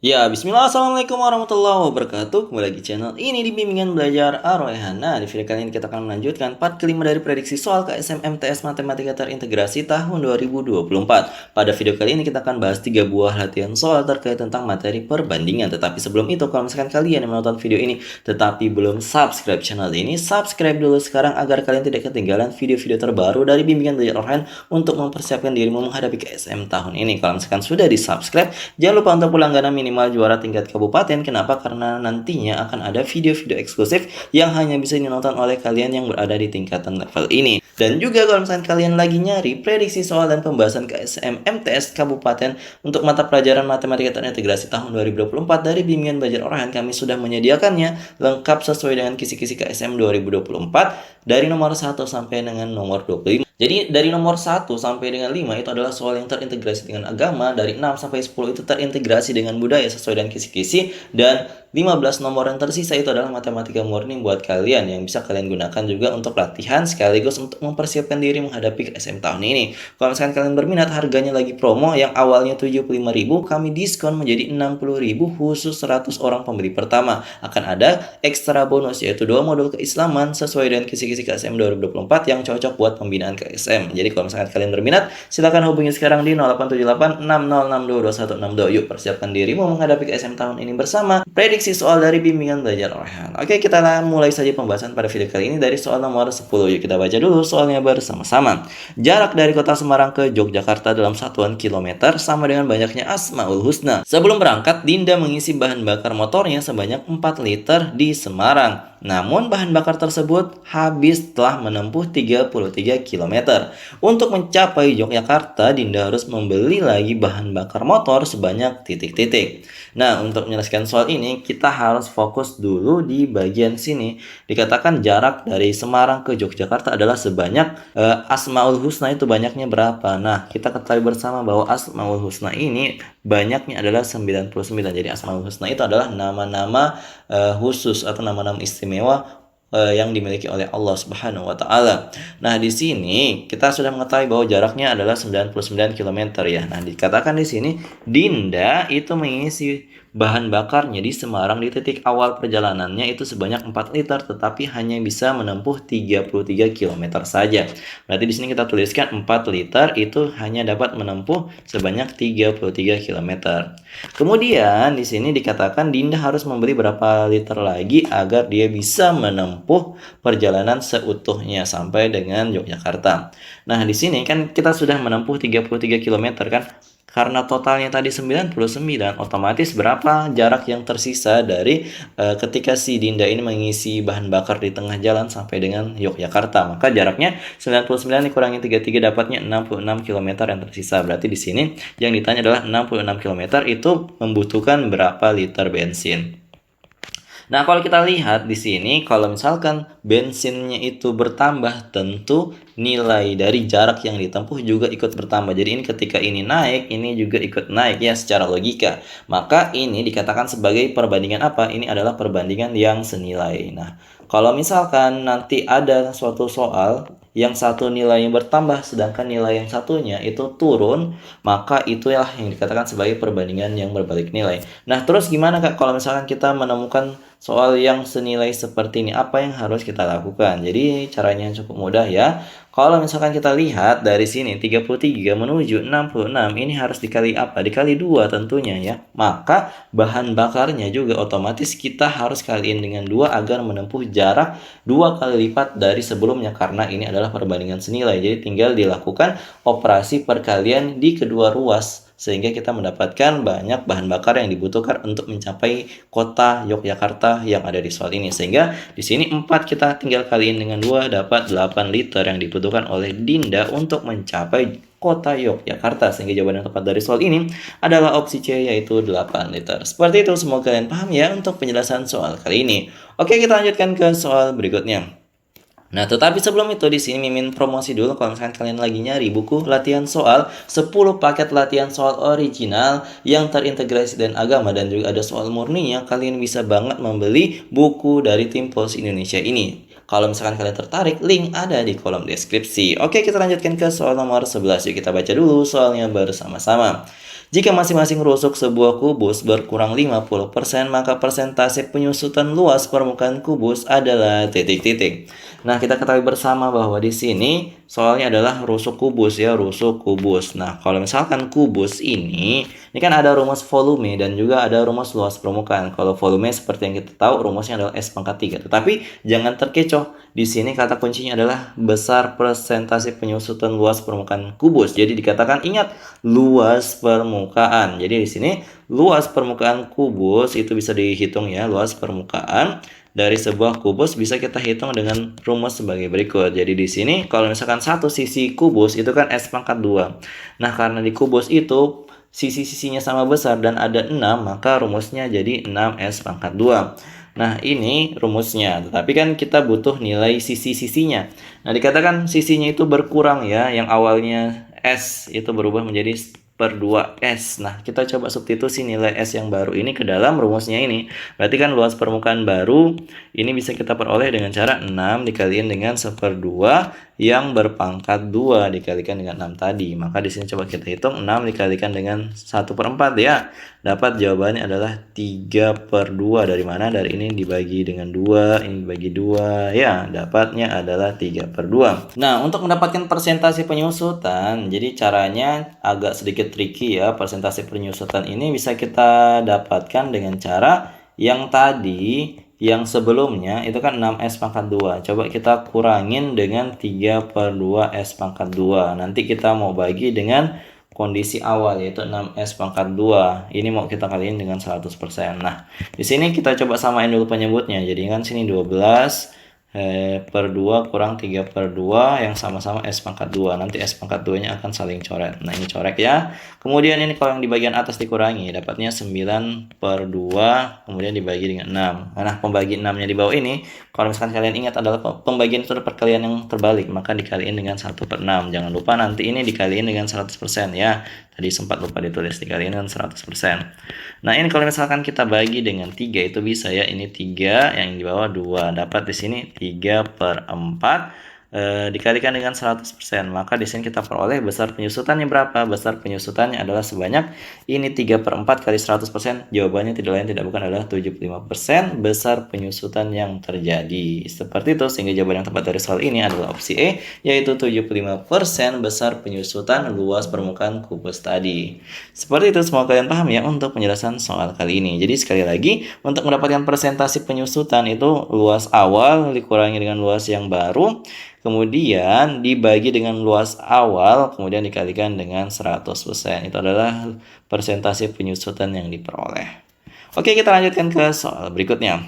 Ya, bismillah, assalamualaikum warahmatullahi wabarakatuh. Kembali lagi channel ini di Bimbingan Belajar Ar-Rayhan. Nah, di video kali ini kita akan melanjutkan part kelima dari prediksi soal KSM MTS Matematika Terintegrasi tahun 2024. Pada video kali ini kita akan bahas 3 buah latihan soal terkait tentang materi perbandingan. Tetapi sebelum itu, kalau misalkan kalian yang menonton video ini tetapi belum subscribe channel ini, subscribe dulu sekarang agar kalian tidak ketinggalan video-video terbaru dari Bimbingan Belajar Ar-Rayhan untuk mempersiapkan dirimu menghadapi KSM tahun ini. Kalau misalkan sudah di subscribe, jangan lupa untuk langganan minimal juara tingkat kabupaten. Kenapa? Karena nantinya akan ada video-video eksklusif yang hanya bisa ditonton oleh kalian yang berada di tingkatan level ini. Dan juga kalau misalkan kalian lagi nyari prediksi soal dan pembahasan KSM MTS Kabupaten untuk mata pelajaran Matematika Terintegrasi tahun 2024 dari Bimbingan Belajar Ar-Rayhan, kami sudah menyediakannya lengkap sesuai dengan kisi-kisi KSM 2024 dari nomor 1 sampai dengan nomor 25. Jadi dari nomor 1 sampai dengan 5 itu adalah soal yang terintegrasi dengan agama, dari 6 sampai 10 itu terintegrasi dengan budaya sesuai dengan kisi-kisi, dan 15 nomor yang tersisa itu adalah matematika murni buat kalian yang bisa kalian gunakan juga untuk latihan sekaligus untuk mempersiapkan diri menghadapi KSM tahun ini. Kalau misalkan kalian berminat, harganya lagi promo yang awalnya 75.000, kami diskon menjadi 60.000 khusus 100 orang pembeli pertama. Akan ada ekstra bonus yaitu 2 modul keislaman sesuai dengan kisi-kisi KSM 2024 yang cocok buat pembinaan KSM. Jadi kalau misalkan kalian berminat, silakan hubungi sekarang di 0878 6062 2162. Yuk persiapkan dirimu menghadapi KSM tahun ini bersama prediksi soal dari Bimbingan Belajar Ar-Rayhan. Oke, kita mulai saja pembahasan pada video kali ini dari soal nomor 10. Yuk kita baca dulu soalnya bersama-sama. Jarak dari kota Semarang ke Yogyakarta dalam satuan kilometer sama dengan banyaknya Asmaul Husna. Sebelum berangkat, Dinda mengisi bahan bakar motornya sebanyak 4 liter di Semarang. Namun bahan bakar tersebut habis setelah menempuh 33 km. Untuk mencapai Yogyakarta, Dinda harus membeli lagi bahan bakar motor sebanyak titik-titik. Nah, untuk menjelaskan soal ini, kita harus fokus dulu di bagian sini. Dikatakan jarak dari Semarang ke Yogyakarta adalah sebanyak Asmaul Husna itu banyaknya berapa? Nah, kita ketahui bersama bahwa Asmaul Husna ini banyaknya adalah 99. Jadi Asmaul Husna itu adalah nama-nama khusus atau nama-nama istimewa yang dimiliki oleh Allah Subhanahu wa taala. Nah, di sini kita sudah mengetahui bahwa jaraknya adalah 99 km ya. Nah, dikatakan di sini Dinda itu mengisi bahan bakarnya di Semarang di titik awal perjalanannya itu sebanyak 4 liter tetapi hanya bisa menempuh 33 km saja. Berarti di sini kita tuliskan 4 liter itu hanya dapat menempuh sebanyak 33 km. Kemudian di sini dikatakan Dinda harus membeli berapa liter lagi agar dia bisa menempuh perjalanan seutuhnya sampai dengan Yogyakarta. Nah, di sini kan kita sudah menempuh 33 km kan? Karena totalnya tadi 99, otomatis berapa jarak yang tersisa dari ketika si Dinda ini mengisi bahan bakar di tengah jalan sampai dengan Yogyakarta. Maka jaraknya 99 dikurangi 33 dapatnya 66 km yang tersisa. Berarti di sini yang ditanya adalah 66 km itu membutuhkan berapa liter bensin. Nah, kalau kita lihat di sini, kalau misalkan bensinnya itu bertambah, tentu nilai dari jarak yang ditempuh juga ikut bertambah. Jadi ini ketika ini naik, ini juga ikut naik ya secara logika. Maka ini dikatakan sebagai perbandingan apa? Ini adalah perbandingan yang senilai. Nah, kalau misalkan nanti ada suatu soal yang satu nilainya bertambah sedangkan nilai yang satunya itu turun, maka itulah yang dikatakan sebagai perbandingan yang berbalik nilai. Nah, terus gimana Kak kalau misalkan kita menemukan soal yang senilai seperti ini? Apa yang harus kita lakukan? Jadi caranya cukup mudah ya. Kalau misalkan kita lihat dari sini 33 menuju 66 ini harus dikali apa? Dikali 2 tentunya ya. Maka bahan bakarnya juga otomatis kita harus kaliin dengan 2 agar menempuh jarak 2 kali lipat dari sebelumnya karena ini adalah perbandingan senilai. Jadi tinggal dilakukan operasi perkalian di kedua ruas sehingga kita mendapatkan banyak bahan bakar yang dibutuhkan untuk mencapai kota Yogyakarta yang ada di soal ini. Sehingga di sini 4 kita tinggal kaliin dengan 2 dapat 8 liter yang dibutuhkan oleh Dinda untuk mencapai kota Yogyakarta. Sehingga jawaban yang tepat dari soal ini adalah opsi C yaitu 8 liter. Seperti itu, semoga kalian paham ya untuk penjelasan soal kali ini. Oke, kita lanjutkan ke soal berikutnya. Nah, tetapi sebelum itu di sini Mimin promosi dulu kalau misalkan kalian lagi nyari buku latihan soal 10 paket latihan soal original yang terintegrasi dengan agama dan juga ada soal murninya, kalian bisa banget membeli buku dari Tim Pulse Indonesia ini. Kalau misalkan kalian tertarik, link ada di kolom deskripsi. Oke, kita lanjutkan ke soal nomor 11. Yuk kita baca dulu soalnya bersama-sama. Jika masing-masing rusuk sebuah kubus berkurang 50%, maka persentase penyusutan luas permukaan kubus adalah titik-titik. Nah, kita ketahui bersama bahwa di sini soalnya adalah rusuk kubus ya, rusuk kubus. Nah, kalau misalkan kubus ini kan ada rumus volume dan juga ada rumus luas permukaan. Kalau volume seperti yang kita tahu rumusnya adalah S pangkat 3. Tetapi jangan terkecoh. Di sini kata kuncinya adalah besar persentase penyusutan luas permukaan kubus. Jadi dikatakan ingat luas permukaan. Jadi di sini luas permukaan kubus itu bisa dihitung ya, luas permukaan dari sebuah kubus bisa kita hitung dengan rumus sebagai berikut. Jadi di sini kalau misalkan satu sisi kubus itu kan S pangkat 2. Nah, karena di kubus itu sisi-sisinya sama besar dan ada 6, maka rumusnya jadi 6S pangkat 2. Nah, ini rumusnya. Tetapi kan kita butuh nilai sisi-sisinya. Nah, dikatakan sisinya itu berkurang ya. Yang awalnya S itu berubah menjadi per 2S. Nah, kita coba substitusi nilai S yang baru ini ke dalam rumusnya ini. Berarti kan luas permukaan baru ini bisa kita peroleh dengan cara 6 dikalikan dengan 1/2 yang berpangkat 2 dikalikan dengan 6 tadi. Maka di sini coba kita hitung 6 dikalikan dengan 1/4 ya. Dapat jawabannya adalah 3/2. Dari mana? Dari ini dibagi dengan 2, ini dibagi 2 ya. Dapatnya adalah 3/2. Nah, untuk mendapatkan persentase penyusutan, jadi caranya agak sedikit tricky ya. Persentase penyusutan ini bisa kita dapatkan dengan cara yang tadi, yang sebelumnya itu kan 6S pangkat 2. Coba kita kurangin dengan 3/2 S pangkat 2. Nanti kita mau bagi dengan kondisi awal yaitu 6S pangkat 2. Ini mau kita kaliin dengan 100%. Nah, di sini kita coba samain dulu penyebutnya. Jadi kan sini 12 per 2 kurang 3/2 yang sama-sama S pangkat 2. Nanti S pangkat 2-nya akan saling coret. Nah, ini corek ya. Kemudian ini kalau yang di bagian atas dikurangi, dapatnya 9/2 kemudian dibagi dengan 6. Nah, pembagi 6-nya di bawah ini, kalau misalkan kalian ingat adalah pembagian itu perkalian yang terbalik, maka dikaliin dengan 1/6. Jangan lupa nanti ini dikaliin dengan 100% ya. Tadi sempat lupa ditulis, dikaliin dengan 100%. Nah, ini kalau misalkan kita bagi dengan 3 itu bisa ya. Ini 3, yang di bawah 2. Dapat di sini 3/4 dikalikan dengan 100%. Maka di sini kita peroleh besar penyusutannya berapa? Besar penyusutannya adalah sebanyak ini 3/4 kali 100%. Jawabannya tidak lain tidak bukan adalah 75% besar penyusutan yang terjadi. Seperti itu, sehingga jawaban yang tepat dari soal ini adalah opsi E, yaitu 75% besar penyusutan luas permukaan kubus tadi. Seperti itu, semoga kalian paham ya untuk penjelasan soal kali ini. Jadi sekali lagi, untuk mendapatkan persentase penyusutan itu luas awal dikurangi dengan luas yang baru, kemudian dibagi dengan luas awal, kemudian dikalikan dengan 100%. Itu adalah persentase penyusutan yang diperoleh. Oke, kita lanjutkan ke soal berikutnya.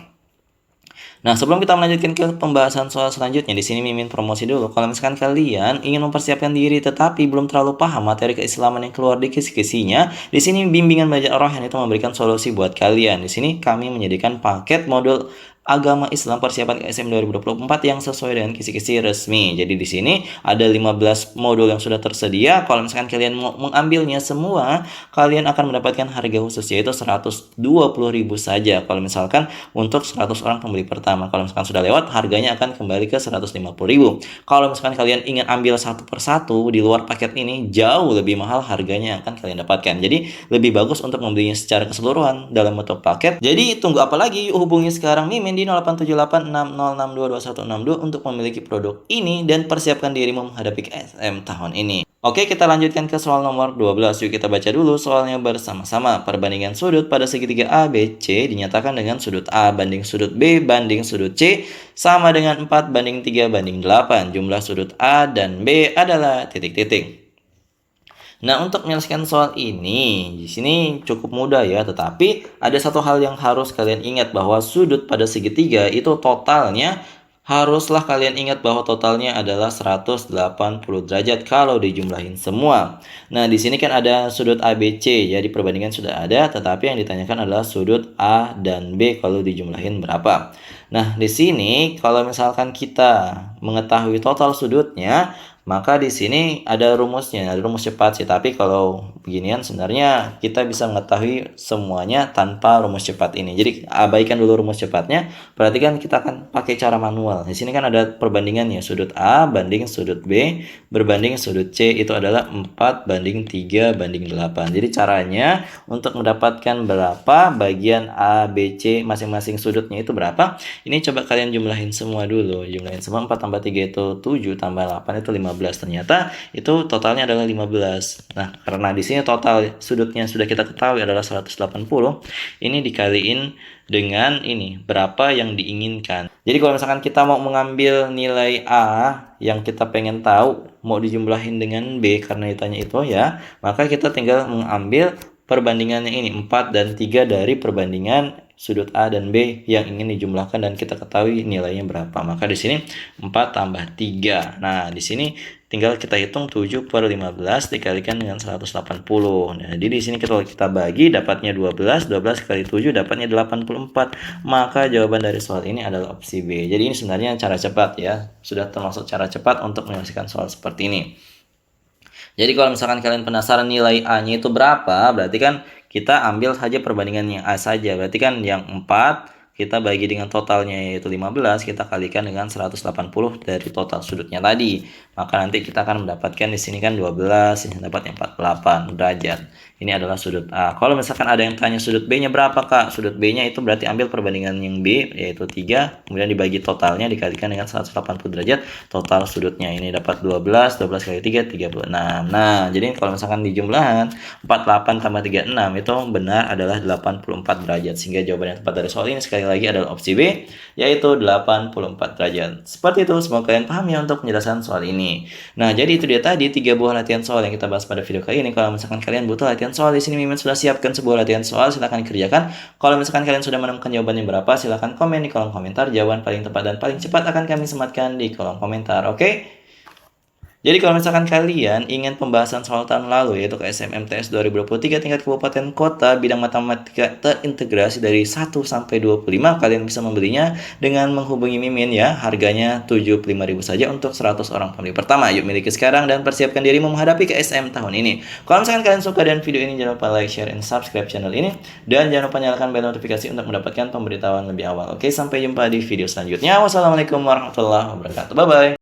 Nah, sebelum kita melanjutkan ke pembahasan soal selanjutnya, di sini Mimin promosi dulu. Kalau misalkan kalian ingin mempersiapkan diri tetapi belum terlalu paham materi keislaman yang keluar di kisi-kisinya, di sini bimbingan belajar Ar-Rayhan itu memberikan solusi buat kalian. Di sini kami menyediakan paket modul Agama Islam Persiapan KSM 2024 yang sesuai dengan kisi-kisi resmi. Jadi di sini ada 15 modul yang sudah tersedia. Kalau misalkan kalian mau mengambilnya semua, kalian akan mendapatkan harga khusus yaitu 120.000 saja. Kalau misalkan untuk 100 orang pembeli pertama. Kalau misalkan sudah lewat, harganya akan kembali ke 150.000. Kalau misalkan kalian ingin ambil satu persatu di luar paket ini, jauh lebih mahal harganya yang akan kalian dapatkan. Jadi lebih bagus untuk membelinya secara keseluruhan dalam bentuk paket. Jadi tunggu apa lagi? Hubungi sekarang Mimin di 087860622162 untuk memiliki produk ini dan persiapkan dirimu menghadapi KSM tahun ini. Oke, kita lanjutkan ke soal nomor 12. Yuk kita baca dulu soalnya bersama-sama. Perbandingan sudut pada segitiga ABC dinyatakan dengan sudut A banding sudut B banding sudut C sama dengan 4:3:8. Jumlah sudut A dan B adalah titik-titik. Nah, untuk menyelesaikan soal ini, di sini cukup mudah ya, tetapi ada satu hal yang harus kalian ingat bahwa sudut pada segitiga itu totalnya haruslah kalian ingat bahwa totalnya adalah 180 derajat kalau dijumlahin semua. Nah, di sini kan ada sudut ABC, jadi perbandingan sudah ada, tetapi yang ditanyakan adalah sudut A dan B kalau dijumlahin berapa. Nah, di sini kalau misalkan kita mengetahui total sudutnya, Maka di sini ada rumusnya, ada rumus cepat sih. Tapi kalau beginian sebenarnya kita bisa mengetahui semuanya tanpa rumus cepat ini. Jadi abaikan dulu rumus cepatnya. Perhatikan kita akan pakai cara manual. Di sini kan ada perbandingannya, sudut A banding sudut B berbanding sudut C itu adalah 4 banding 3 banding 8. Jadi caranya untuk mendapatkan berapa bagian A, B, C masing-masing sudutnya itu berapa. Ini coba kalian jumlahin semua dulu. Jumlahin semua, 4 tambah 3 itu 7 tambah 8 itu 15. Ternyata itu totalnya adalah 15. Nah, karena di sini total sudutnya sudah kita ketahui adalah 180, ini dikaliin dengan ini, berapa yang diinginkan. Jadi kalau misalkan kita mau mengambil nilai A yang kita pengen tahu, mau dijumlahin dengan B karena ditanya itu ya, maka kita tinggal mengambil perbandingannya ini, 4 dan 3 dari perbandingan sudut A dan B yang ingin dijumlahkan dan kita ketahui nilainya berapa. Maka di sini 4 tambah 3. Nah, di sini tinggal kita hitung 7 per 15 dikalikan dengan 180. Nah, jadi di sini kita bagi dapatnya 12, 12 kali 7 dapatnya 84. Maka jawaban dari soal ini adalah opsi B. Jadi ini sebenarnya cara cepat ya. Sudah termasuk cara cepat untuk menyelesaikan soal seperti ini. Jadi kalau misalkan kalian penasaran nilai A-nya itu berapa, berarti kan kita ambil saja perbandingannya A saja. Berarti kan yang 4 kita bagi dengan totalnya yaitu 15, kita kalikan dengan 180 dari total sudutnya tadi. Maka nanti kita akan mendapatkan di sini kan 12, ini dapat 48 derajat. Ini adalah sudut A. Kalau misalkan ada yang tanya sudut B-nya berapa, Kak? Sudut B-nya itu berarti ambil perbandingan yang B yaitu 3, kemudian dibagi totalnya dikalikan dengan 180 derajat total sudutnya. Ini dapat 12, 12 kali 3 36. Nah, jadi kalau misalkan di jumlahan 48 tambah 36 itu benar adalah 84 derajat. Sehingga jawaban yang tepat dari soal ini sekali lagi adalah opsi B, yaitu 84 derajat. Seperti itu, semoga kalian paham ya untuk penjelasan soal ini. Nah, jadi itu dia tadi 3 buah latihan soal yang kita bahas pada video kali ini. Kalau misalkan kalian butuh latihan soal, di sini Mimin sudah siapkan sebuah latihan soal, silahkan kerjakan. Kalau misalkan kalian sudah menemukan jawabannya berapa, silahkan komen di kolom komentar. Jawaban paling tepat dan paling cepat akan kami sematkan di kolom komentar, oke? Jadi kalau misalkan kalian ingin pembahasan soal tahun lalu yaitu KSMMTS 2023 tingkat kabupaten kota bidang matematika terintegrasi dari 1 sampai 25, kalian bisa membelinya dengan menghubungi Mimin ya. Harganya 75.000 saja untuk 100 orang pembeli pertama. Yuk miliki sekarang dan persiapkan dirimu menghadapi KSM tahun ini. Kalau misalkan kalian suka dengan video ini, jangan lupa like, share, and subscribe channel ini. Dan jangan lupa nyalakan bel notifikasi untuk mendapatkan pemberitahuan lebih awal. Oke, sampai jumpa di video selanjutnya. Wassalamualaikum warahmatullahi wabarakatuh. Bye-bye.